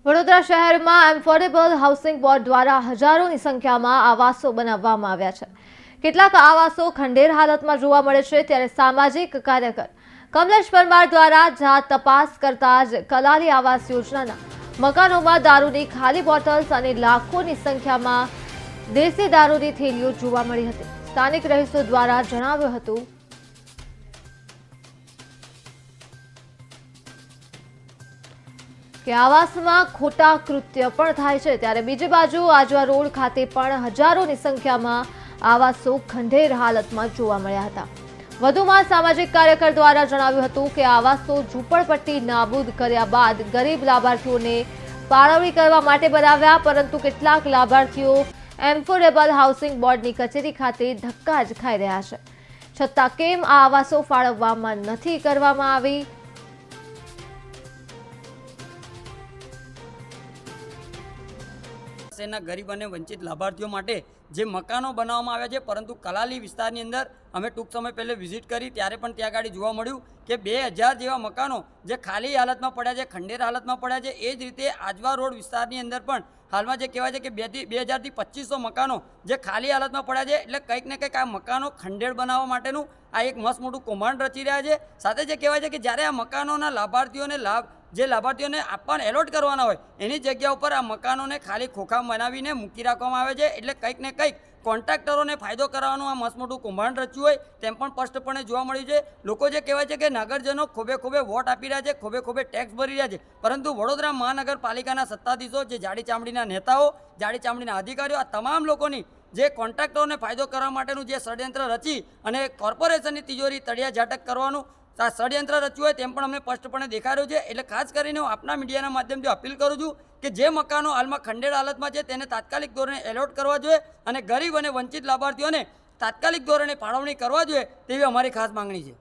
વડોદરા શહેરમાં affordable housing board દ્વારા હજારોની સંખ્યામાં આવાસો બનાવવામાં આવ્યા છે। કેટલાક આવાસો ખંડેર હાલતમાં જોવા મળે છે, ત્યારે સામાજિક કાર્યકર કમલેશ પરમાર દ્વારા જાત તપાસ કરતા જ કલાલી આવાસ યોજનાના મકાનોમાં દારૂની ખાલી બોટલ્સ અને લાખોની સંખ્યામાં દેશી દારૂની થેલીઓ જોવા મળી હતી। સ્થાનિક રહીશો દ્વારા જણાવ્યું હતું કે આવાસમાં ખોટા કૃત્ય પણ થાય છે, ત્યારે બીજી બાજુ આજવા રોડ ખાતે પણ હજારોની સંખ્યામાં આવાસો ખંડેર હાલતમાં જોવા મળ્યા હતા। વધુમાં સામાજિક કાર્યકર દ્વારા જણાવ્યું હતું કે આવાસો ઝૂંપડપટ્ટી નાબૂદ કર્યા બાદ ગરીબ લાભાર્થીઓને ફાળવણી કરવા માટે બનાવ્યા, પરંતુ કેટલાક લાભાર્થીઓ એફોર્ડેબલ હાઉસિંગ બોર્ડની કચેરી ખાતે ધક્કા જ ખાઈ રહ્યા છે। છતાં કેમ આ આવાસો ફાળવવામાં નથી કરવામાં આવી? શહેરના ગરીબ અને વંચિત લાભાર્થીઓ માટે જે મકાનો બનાવવામાં આવ્યા છે, પરંતુ કલાલી વિસ્તારની અંદર અમે ટૂંક સમય પહેલે વિઝિટ કરી ત્યારે પણ ત્યાં આગળ જોવા મળ્યું કે 2000 જેવા મકાનો જે ખાલી હાલતમાં પડ્યા છે, ખંડેર હાલતમાં પડ્યા છે। એ જ રીતે આજવા રોડ વિસ્તારની અંદર પણ હાલમાં જે કહેવાય છે કે 2000 થી 2500 મકાનો જે ખાલી હાલતમાં પડ્યા છે। એટલે કંઈક ને કંઈક આ મકાનો ખંડેર બનાવવા માટેનું આ એક મસ્ત મોટું કૌભાંડ રચી રહ્યા છે। સાથે જે કહેવાય છે કે જ્યારે આ મકાનોના લાભાર્થીઓને લાભાર્થીઓને આપવાને એલોટ કરવાના હોય એની જગ્યા ઉપર આ મકાનોને ખાલી ખોખા બનાવીને મૂકી રાખવામાં આવે છે। એટલે કંઈક ને કંઈક કોન્ટ્રાક્ટરોને ફાયદો કરવાનું આ મસ્ત મોટું કૌભાંડ રચ્યું હોય તેમ પણ સ્પષ્ટપણે જોવા મળ્યું છે। લોકો જે કહેવાય છે કે નગરજનો ખોબે ખોબે વોટ આપી રહ્યા છે, ખોબે ખોબે ટેક્સ ભરી રહ્યા છે, પરંતુ વડોદરા મહાનગરપાલિકાના સત્તાધીશો, જે જાડી ચામડીના નેતાઓ, જાડી ચામડીના અધિકારીઓ, આ તમામ લોકોની જે કોન્ટ્રાક્ટરોને ફાયદો કરવા માટેનું જે ષડયંત્ર રચી અને કોર્પોરેશનની તિજોરી તળિયા ઝાટક કરવાનું આ ષડયંત્ર રચ્યું હોય તેમ પણ અમને સ્પષ્ટપણે દેખાઈ રહ્યું છે। એટલે ખાસ કરીને હું આપના મીડિયાના માધ્યમથી અપીલ કરું છું કે જે મકાનો હાલમાં ખંડેર હાલતમાં છે તેને તાત્કાલિક ધોરણે એલોટ કરવા જોઈએ અને ગરીબ અને વંચિત લાભાર્થીઓને તાત્કાલિક ધોરણે ફાળવણી કરવા જોઈએ તેવી અમારી ખાસ માંગણી છે।